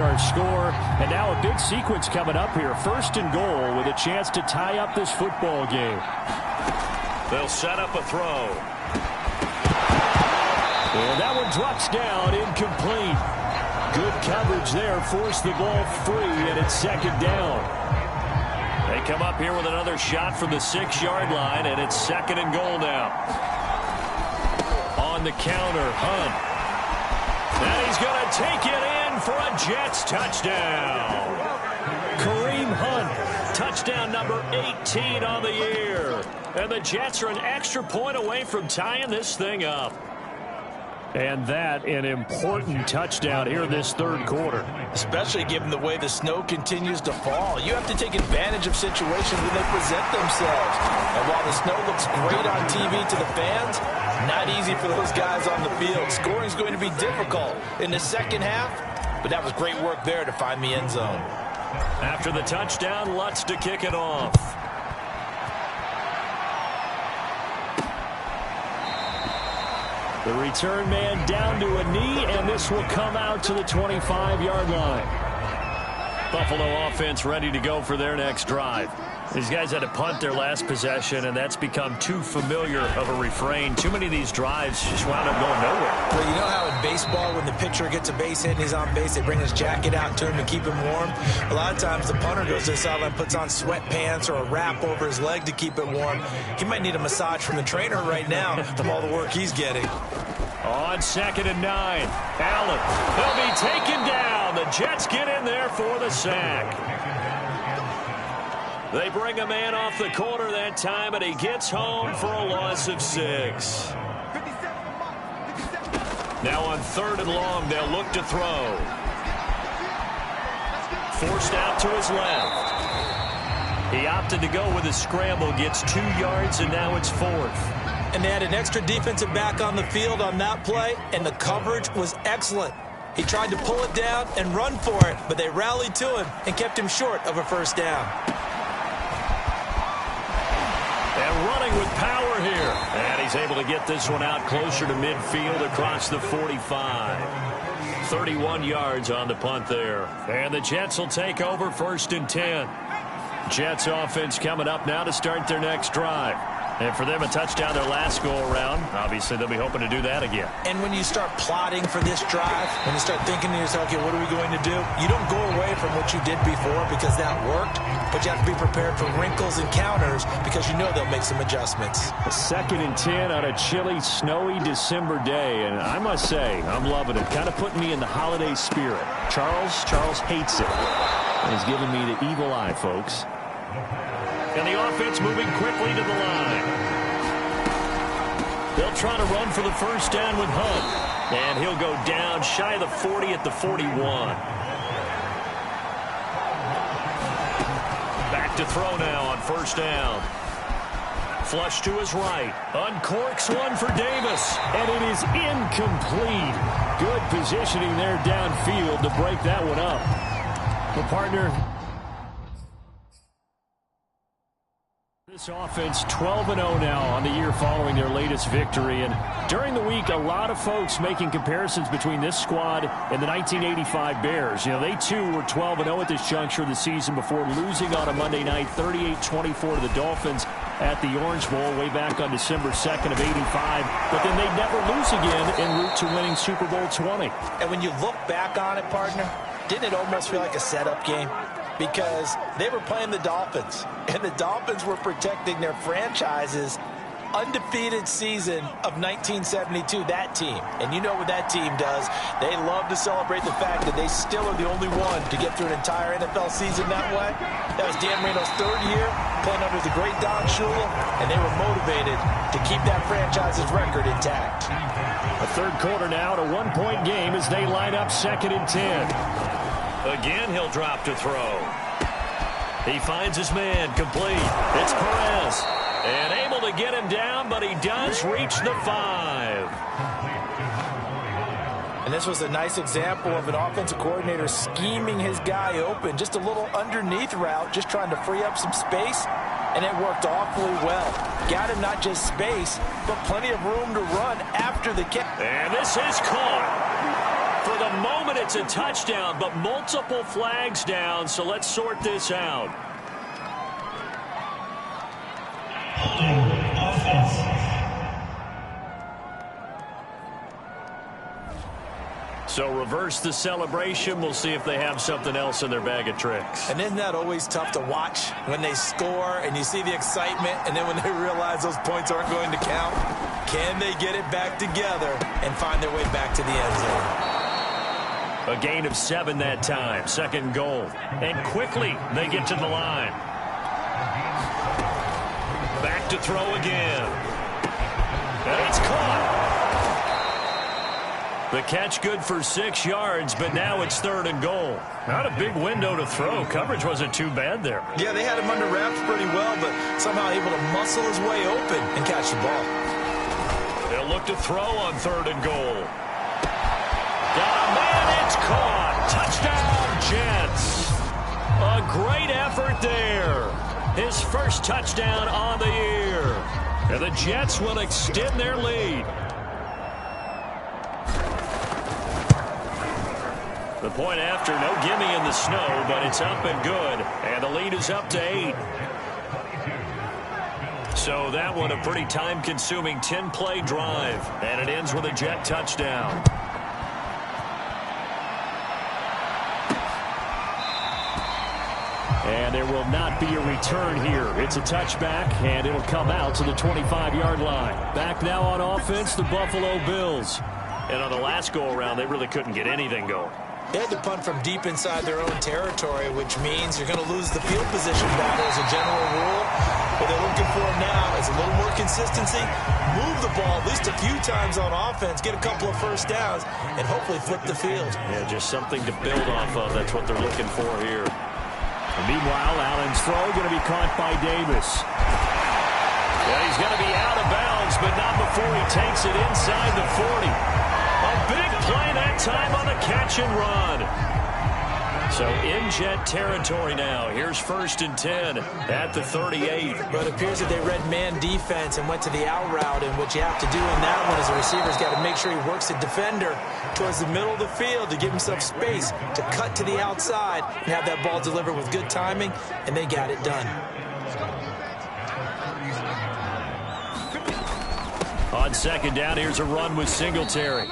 Our score, and now a big sequence coming up here. First and goal with a chance to tie up this football game. They'll set up a throw. And that one drops down, incomplete. Good coverage there, forced the ball free, and it's second down. They come up here with another shot from the 6-yard line, and it's second and goal now. On the counter, Hunt. And he's going to take it in for a Jets touchdown. Kareem Hunt, touchdown number 18 on the year. And the Jets are an extra point away from tying this thing up. And that an important touchdown here this third quarter. Especially given the way the snow continues to fall. You have to take advantage of situations when they present themselves. And while the snow looks great on TV to the fans, not easy for those guys on the field. Scoring is going to be difficult in the second half, but that was great work there to find the end zone. After the touchdown, Lutz to kick it off. The return man down to a knee, and this will come out to the 25-yard line. Buffalo offense ready to go for their next drive. These guys had to punt their last possession, and that's become too familiar of a refrain. Too many of these drives just wound up going nowhere. Well, you know how in baseball, when the pitcher gets a base hit and he's on base, they bring his jacket out to him to keep him warm? A lot of times the punter goes to the sideline, puts on sweatpants or a wrap over his leg to keep it warm. He might need a massage from the trainer right now from all the work he's getting. On second and 9, Allen. They'll be taken down. The Jets get in there for the sack. They bring a man off the corner that time, and he gets home for a loss of 6. Now on third and long, they'll look to throw. Forced out to his left. He opted to go with a scramble, gets 2 yards, and now it's 4th. And they had an extra defensive back on the field on that play, and the coverage was excellent. He tried to pull it down and run for it, but they rallied to him and kept him short of a first down. And running with power here. And he's able to get this one out closer to midfield across the 45. 31 yards on the punt there. And the Jets will take over first and 10. Jets offense coming up now to start their next drive. And for them, a touchdown their last go-around. Obviously, they'll be hoping to do that again. And when you start plotting for this drive, when you start thinking to yourself, okay, what are we going to do? You don't go away from what you did before because that worked, but you have to be prepared for wrinkles and counters because you know they'll make some adjustments. A second and 10 on a chilly, snowy December day, and I must say, I'm loving it. Kind of putting me in the holiday spirit. Charles hates it. He's giving me the evil eye, folks. And the offense moving quickly to the line. They'll try to run for the first down with Hunt. And he'll go down shy of the 40 at the 41. Back to throw now on first down. Flush to his right. Uncorks one for Davis. And it is incomplete. Good positioning there downfield to break that one up. Well, partner, this offense 12-0 now on the year following their latest victory. And during the week, a lot of folks making comparisons between this squad and the 1985 Bears. You know, they too were 12-0 at this juncture of the season before losing on a Monday night 38-24 to the Dolphins at the Orange Bowl way back on December 2nd of 85. But then they'd never lose again en route to winning Super Bowl 20. And when you look back on it, partner, didn't it almost feel like a setup game? Because they were playing the Dolphins, and the Dolphins were protecting their franchise's undefeated season of 1972, that team. And you know what that team does. They love to celebrate the fact that they still are the only one to get through an entire NFL season that way. That was Dan Marino's third year, playing under the great Don Shula, and they were motivated to keep that franchise's record intact. A third quarter now, a one-point game as they line up second and 10. Again, he'll drop to throw. He finds his man, complete. It's Perez. And able to get him down, but he does reach the 5. And this was a nice example of an offensive coordinator scheming his guy open. Just a little underneath route, just trying to free up some space. And it worked awfully well. Got him not just space, but plenty of room to run after the catch. And this is caught. For the moment, it's a touchdown, but multiple flags down, so let's sort this out. So reverse the celebration. We'll see if they have something else in their bag of tricks. And isn't that always tough to watch when they score and you see the excitement, and then when they realize those points aren't going to count? Can they get it back together and find their way back to the end zone? A gain of 7 that time. Second and goal. And quickly they get to the line. Back to throw again. And it's caught. The catch good for 6 yards, but now it's 3rd and goal. Not a big window to throw. Coverage wasn't too bad there. Yeah, they had him under wraps pretty well, but somehow able to muscle his way open and catch the ball. They'll look to throw on 3rd and goal. Got a man, it's caught. Touchdown, Jets. A great effort there. His first touchdown on the year. And the Jets will extend their lead. The point after, no gimme in the snow, but it's up and good. And the lead is up to 8. So that one a pretty time-consuming 10-play drive. And it ends with a Jet touchdown. And there will not be a return here. It's a touchback, and it'll come out to the 25-yard line. Back now on offense, the Buffalo Bills. And on the last go-around, they really couldn't get anything going. They had to punt from deep inside their own territory, which means you're going to lose the field position battle as a general rule. What they're looking for now is a little more consistency, move the ball at least a few times on offense, get a couple of first downs, and hopefully flip the field. Yeah, just something to build off of. That's what they're looking for here. And meanwhile, Allen's throw going to be caught by Davis. Yeah, he's going to be out of bounds, but not before he takes it inside the 40. A big play that time on the catch and run. So in Jet territory now. Here's 1st and 10 at the 38. But it appears that they read man defense and went to the out route. And what you have to do in that one is the receiver's got to make sure he works the defender towards the middle of the field to give himself space to cut to the outside and have that ball delivered with good timing. And they got it done. On 2nd down, here's a run with Singletary.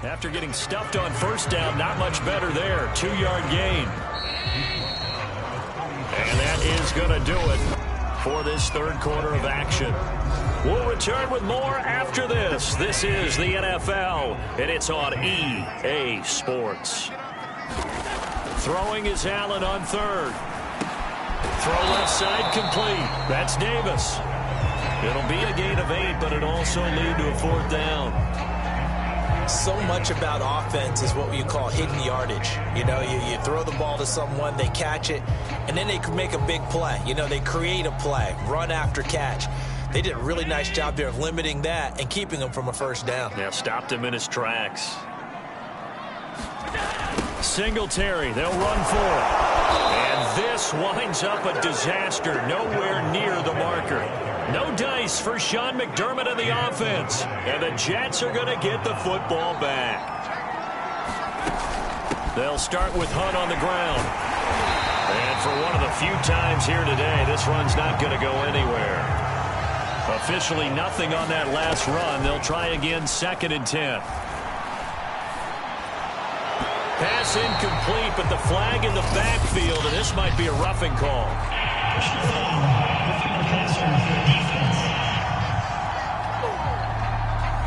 After getting stuffed on first down, not much better there. 2-yard gain. And that is going to do it for this third quarter of action. We'll return with more after this. This is the NFL, and it's on EA Sports. Throwing is Allen on third. Throw left side complete. That's Davis. It'll be a gain of 8, but it'll also lead to a 4th down. So much about offense is what you call hidden yardage. You know, you throw the ball to someone, they catch it, and then they can make a big play. You know, they create a play, run after catch. They did a really nice job there of limiting that and keeping him from a first down. Yeah, stopped him in his tracks. Singletary, they'll run for it. And this winds up a disaster, nowhere near the marker. No dice for Sean McDermott and the offense. And the Jets are going to get the football back. They'll start with Hunt on the ground. And for one of the few times here today, this run's not going to go anywhere. Officially nothing on that last run. They'll try again, 2nd and 10. Pass incomplete, but the flag in the backfield, and this might be a roughing call.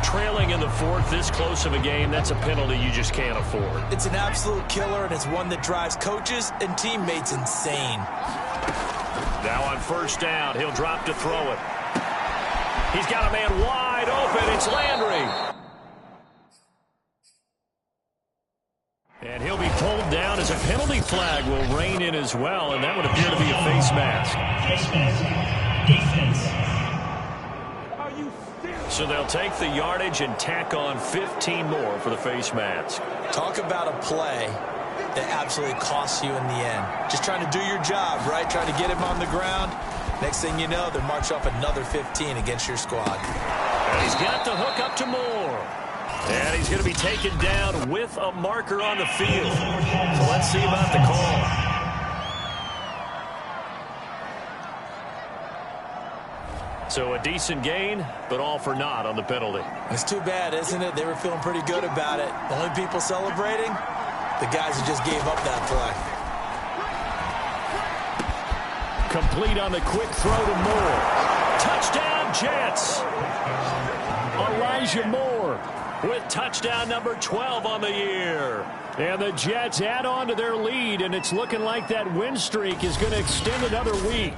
Trailing in the 4th, this close of a game, that's a penalty you just can't afford. It's an absolute killer, and it's one that drives coaches and teammates insane. Now on first down, he'll drop to throw it. He's got a man wide open. It's Landry. And he'll be pulled down as a penalty flag will rein in as well, and that would appear to be a face mask. So they'll take the yardage and tack on 15 more for the face mask. Talk about a play that absolutely costs you in the end. Just trying to do your job, right? Trying to get him on the ground. Next thing you know, they march off another 15 against your squad. And he's got the hook up to Moore. And he's going to be taken down with a marker on the field. So let's see about the call. So a decent gain, but all for naught on the penalty. It's too bad, isn't it? They were feeling pretty good about it. The only people celebrating, the guys who just gave up that play. Complete on the quick throw to Moore. Touchdown, Jets. Elijah Moore with touchdown number 12 on the year. And the Jets add on to their lead, and it's looking like that win streak is going to extend another week.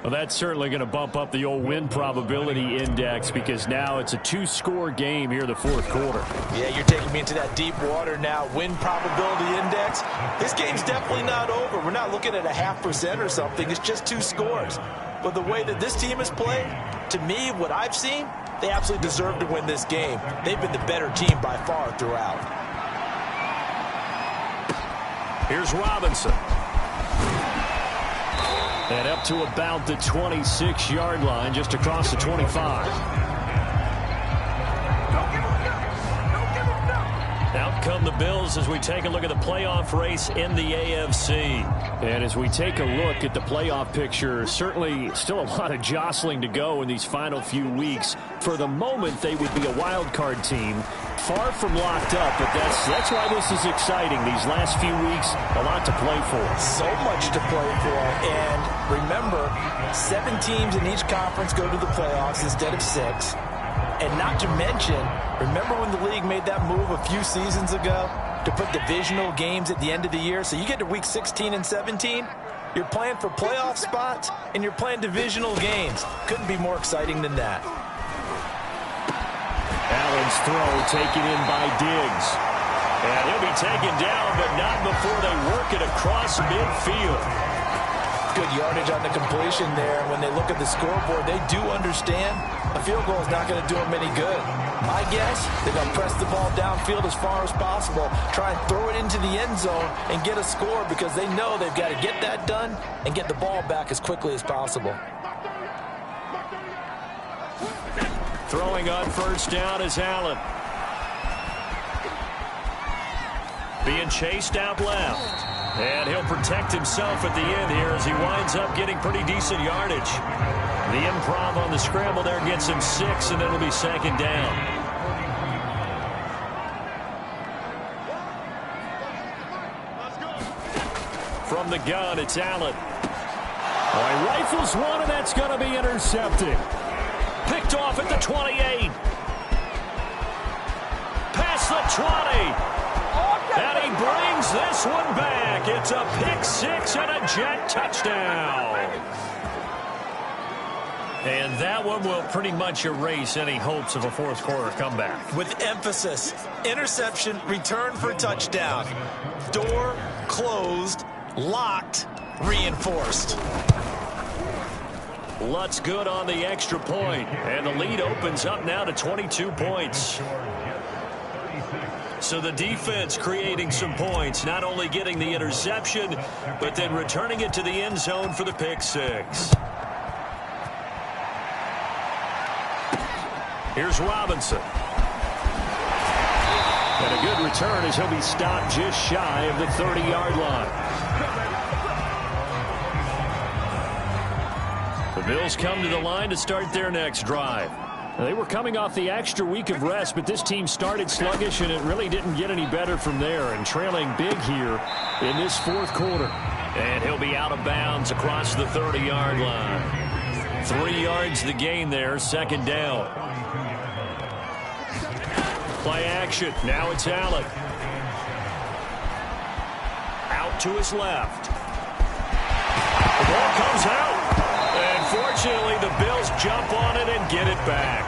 Well, that's certainly going to bump up the old win probability index because now it's a 2-score game here in the 4th quarter. Yeah, you're taking me into that deep water now. Win probability index. This game's definitely not over. We're not looking at a 0.5% or something. It's just 2 scores. But the way that this team has played, to me, what I've seen, they absolutely deserve to win this game. They've been the better team by far throughout. Here's Robinson. And up to about the 26-yard line, just across the 25. Out come the Bills as we take a look at the playoff race in the AFC. And as we take a look at the playoff picture, certainly still a lot of jostling to go in these final few weeks. For the moment, they would be a wild card team. Far from locked up, but that's why this is exciting. These last few weeks, a lot to play for. So much to play for. And remember, 7 teams in each conference go to the playoffs instead of 6. And not to mention, remember when the league made that move a few seasons ago to put divisional games at the end of the year? So you get to week 16 and 17, you're playing for playoff spots, and you're playing divisional games. Couldn't be more exciting than that. Allen's throw taken in by Diggs. And he'll be taken down, but not before they work it across midfield. Good yardage on the completion there. When they look at the scoreboard, they do understand a field goal is not going to do them any good. My guess, they're going to press the ball downfield as far as possible, try and throw it into the end zone and get a score because they know they've got to get that done and get the ball back as quickly as possible. Throwing on first down is Allen. Being chased out left. And he'll protect himself at the end here as he winds up getting pretty decent yardage. The improv on the scramble there gets him 6, and then it'll be 2nd down. from the gun. It's Allen. Oh, he rifles one, and that's going to be intercepted. Picked off at the 28. Past the 20. And he brings this one back. It's a pick six and a Jet touchdown. And that one will pretty much erase any hopes of a fourth quarter comeback. With emphasis, interception, return for touchdown. Door closed, locked, reinforced. Lutt's good on the extra point, and the lead opens up now to 22 points. So the defense creating some points, not only getting the interception, but then returning it to the end zone for the pick six. Here's Robinson. And a good return as he'll be stopped just shy of the 30-yard line. The Bills come to the line to start their next drive. They were coming off the extra week of rest, but this team started sluggish, and it really didn't get any better from there, and trailing big here in this fourth quarter. And he'll be out of bounds across the 30-yard line. 3 yards the gain there, second down. Play action. Now it's Allen. Out to his left. The ball comes out. And fortunately, the Bills jump on it and get it back.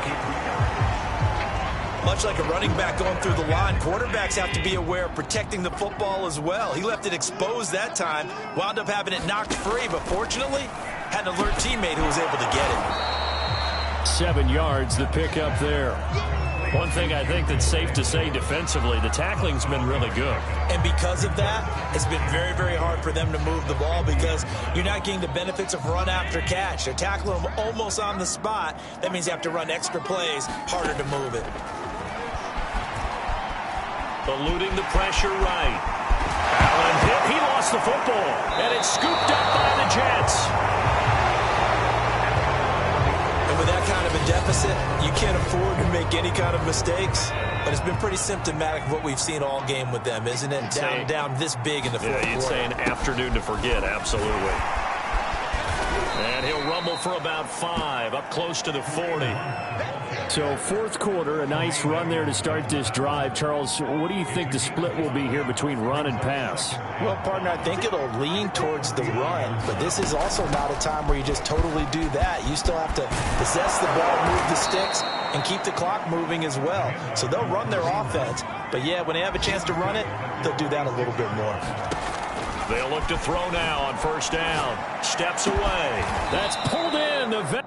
Much like a running back going through the line, quarterbacks have to be aware of protecting the football as well. He left it exposed that time, wound up having it knocked free, but fortunately, had an alert teammate who was able to get it. 7 yards, the pickup there. One thing I think that's safe to say defensively, the tackling's been really good. And because of that, it's been very, very hard for them to move the ball because you're not getting the benefits of run after catch. They're tackling them almost on the spot. That means you have to run extra plays, harder to move it. Eluding the pressure right. Allen hit. He lost the football. And it's scooped up by the Jets. And with that kind of a deficit, you can't afford to make any kind of mistakes. But it's been pretty symptomatic of what we've seen all game with them, isn't it? Down this big in the fourth quarter. You'd say an afternoon to forget, absolutely. And he'll rumble for about 5, up close to the 40. So fourth quarter, a nice run there to start this drive. Charles, what do you think the split will be here between run and pass? Well, partner, I think it'll lean towards the run, but this is also not a time where you just totally do that. You still have to possess the ball, move the sticks, and keep the clock moving as well. So they'll run their offense, but yeah, when they have a chance to run it, they'll do that a little bit more. They'll look to throw now on first down. Steps away. That's pulled in. The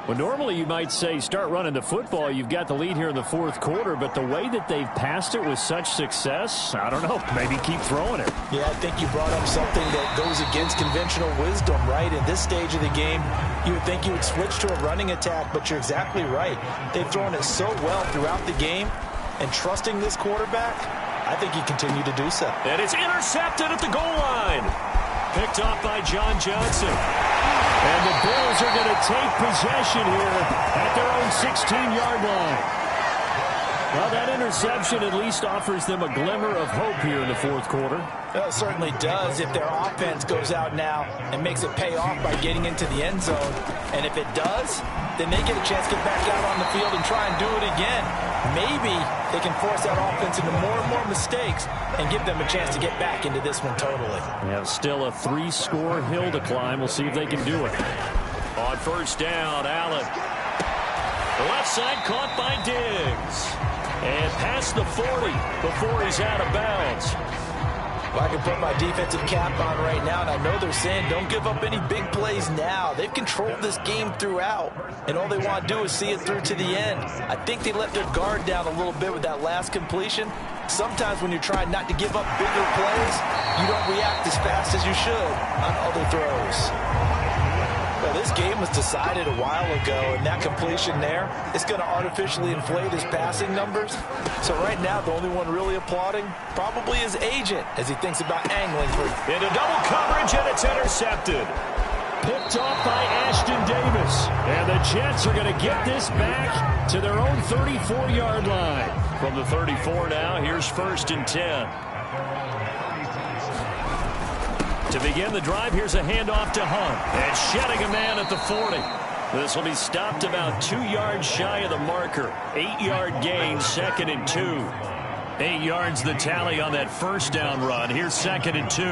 Well, normally you might say start running the football. You've got the lead here in the fourth quarter, but the way that they've passed it with such success, I don't know, maybe keep throwing it. Yeah, I think you brought up something that goes against conventional wisdom, right? In this stage of the game, you would think you would switch to a running attack, but you're exactly right. They've thrown it so well throughout the game, and trusting this quarterback, I think he continued to do so. And it's intercepted at the goal line. Picked off by John Johnson. And the Bills are going to take possession here at their own 16-yard line. Well, that interception at least offers them a glimmer of hope here in the fourth quarter. Well, it certainly does if their offense goes out now and makes it pay off by getting into the end zone. And if it does, then they get a chance to get back out on the field and try and do it again. Maybe they can force that offense into more and more mistakes and give them a chance to get back into this one totally. They have still a 3-score hill to climb. We'll see if they can do it. On first down, Allen. The left side caught by Diggs. And past the 40 before he's out of bounds. Well, I can put my defensive cap on right now, and I know they're saying don't give up any big plays now. They've controlled this game throughout, and all they want to do is see it through to the end. I think they let their guard down a little bit with that last completion. Sometimes when you're trying not to give up bigger plays, you don't react as fast as you should on other throws. Well, this game was decided a while ago, and that completion there is going to artificially inflate his passing numbers. So right now, the only one really applauding probably his agent as he thinks about angling for. Into double coverage, and it's intercepted. picked off by Ashton Davis. And the Jets are going to get this back to their own 34-yard line. From the 34 now, here's 1st and 10. To begin the drive, here's a handoff to Hunt. And shedding a man at the 40. This will be stopped about 2 yards shy of the marker. 8-yard gain, 2nd and 2. 8 yards the tally on that first down run. Here's 2nd and 2.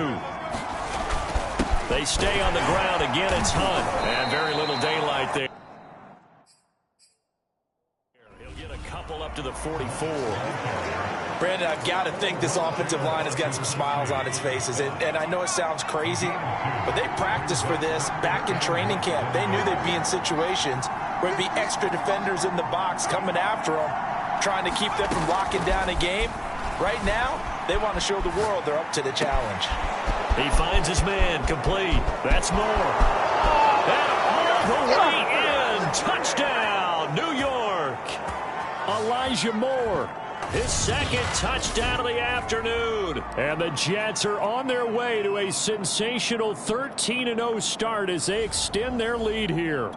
They stay on the ground. Again, it's Hunt. And very little daylight there. He'll get a couple up to the 44. Brandon, I've got to think this offensive line has got some smiles on its faces. And I know it sounds crazy, but they practiced for this back in training camp. They knew they'd be in situations where there'd be extra defenders in the box coming after them, trying to keep them from locking down a game. Right now, they want to show the world they're up to the challenge. He finds his man, complete. That's Moore. And all the way in. Touchdown, New York. Elijah Moore. His 2nd touchdown of the afternoon. And the Jets are on their way to a sensational 13-0 start as they extend their lead here.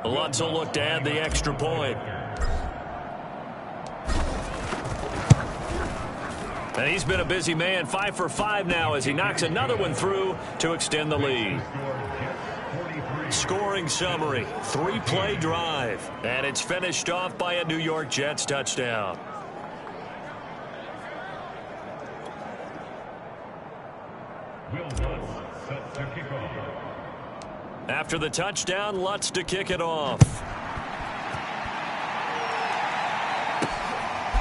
Lutz will look to add the extra point. And he's been a busy man, 5 for 5 now as he knocks another one through to extend the lead. Scoring summary, 3-play drive. And it's finished off by a New York Jets touchdown. After the touchdown, Lutz to kick it off.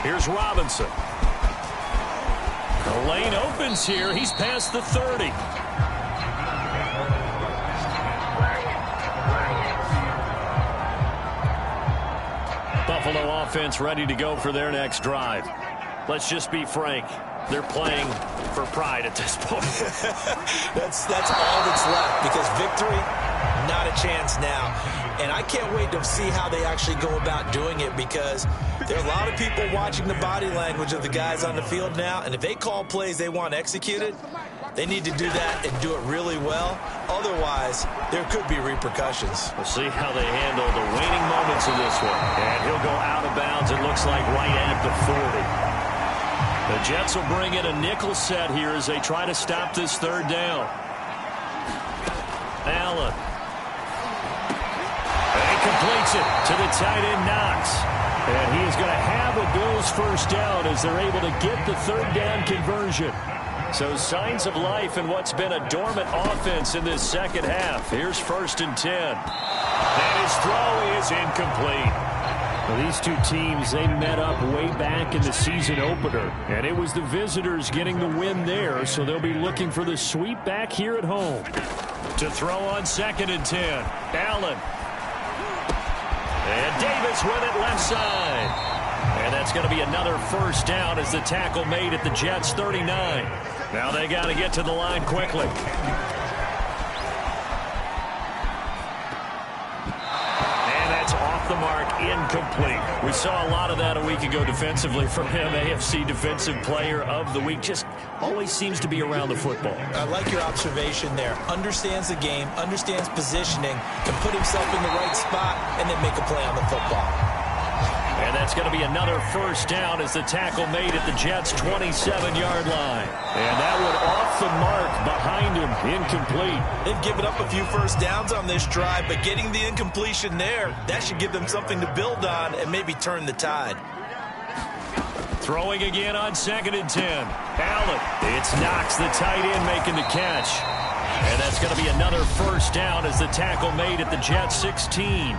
Here's Robinson. The lane opens here. He's past the 30. Buffalo offense ready to go for their next drive. Let's just be frank. They're playing for pride at this point. That's all that's left, because victory, not a chance now. And I can't wait to see how they actually go about doing it, because there are a lot of people watching the body language of the guys on the field now, and if they call plays they want executed, they need to do that and do it really well. Otherwise, there could be repercussions. We'll see how they handle the waning moments of this one. And he'll go out of bounds, it looks like, right at the 40. The Jets will bring in a nickel set here as they try to stop this 3rd down. Allen. And he completes it to the tight end, Knox. And he is going to have a Bills 1st down as they're able to get the 3rd down conversion. So signs of life in what's been a dormant offense in this 2nd half. Here's 1st and 10. And his throw is incomplete. Well, these two teams, they met up way back in the season opener, and it was the visitors getting the win there, so they'll be looking for the sweep back here at home. To throw on 2nd and 10. Allen. And Davis with it left side. And that's going to be another 1st down as the tackle made at the Jets' 39. Now they got to get to the line quickly. The mark, incomplete. We saw a lot of that a week ago defensively from him. AFC Defensive Player of the Week. Just always seems to be around the football. I like your observation there. Understands the game, understands positioning, can put himself in the right spot, and then make a play on the football. And that's going to be another 1st down as the tackle made at the Jets' 27-yard line. And that one off the mark behind him, incomplete. They've given up a few 1st downs on this drive, but getting the incompletion there, that should give them something to build on and maybe turn the tide. Throwing again on 2nd and 10. Allen. It's Knox, the tight end, making the catch. And that's going to be another 1st down as the tackle made at the Jets' 16.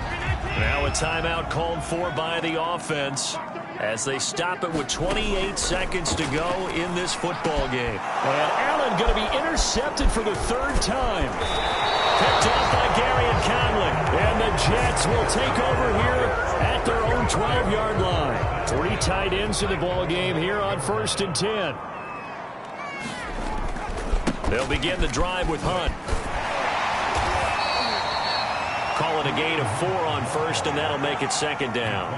Now a timeout called for by the offense as they stop it with 28 seconds to go in this football game. And Allen going to be intercepted for the 3rd time. Picked off by Gary and Conley. And the Jets will take over here at their own 12-yard line. 3 tight ends in the ball game here on 1st and 10. They'll begin the drive with Hunt. Call it a gain of 4 on 1st, and that'll make it 2nd down.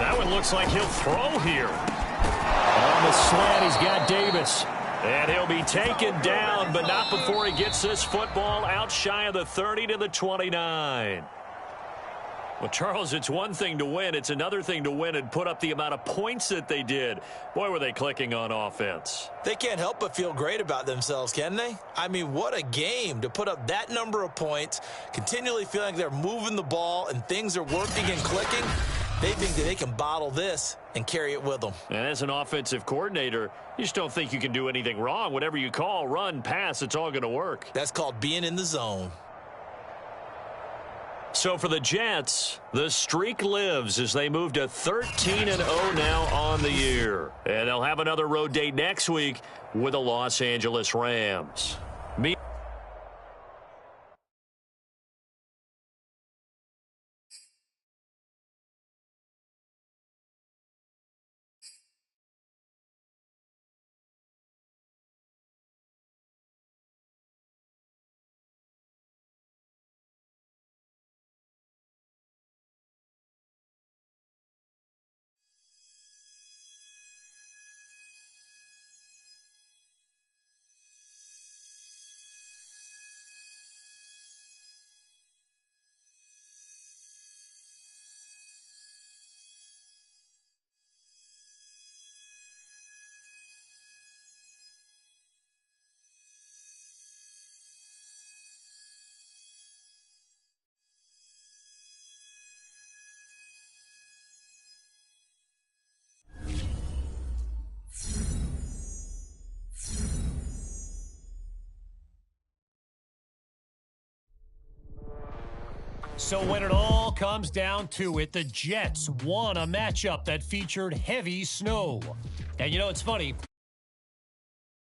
That one looks like he'll throw here. On the slant, he's got Davis. And he'll be taken down, but not before he gets this football out shy of the 30 to the 29. Well, Charles, it's one thing to win. It's another thing to win and put up the amount of points that they did. Boy, were they clicking on offense. They can't help but feel great about themselves, can they? I mean, what a game to put up that number of points, continually feeling like they're moving the ball and things are working and clicking. They think that they can bottle this and carry it with them. And as an offensive coordinator, you just don't think you can do anything wrong. Whatever you call, run, pass, it's all going to work. That's called being in the zone. So for the Jets, the streak lives as they move to 13-0 now on the year. And they'll have another road date next week with the Los Angeles Rams. So when it all comes down to it, the Jets won a matchup that featured heavy snow. And you know, it's funny,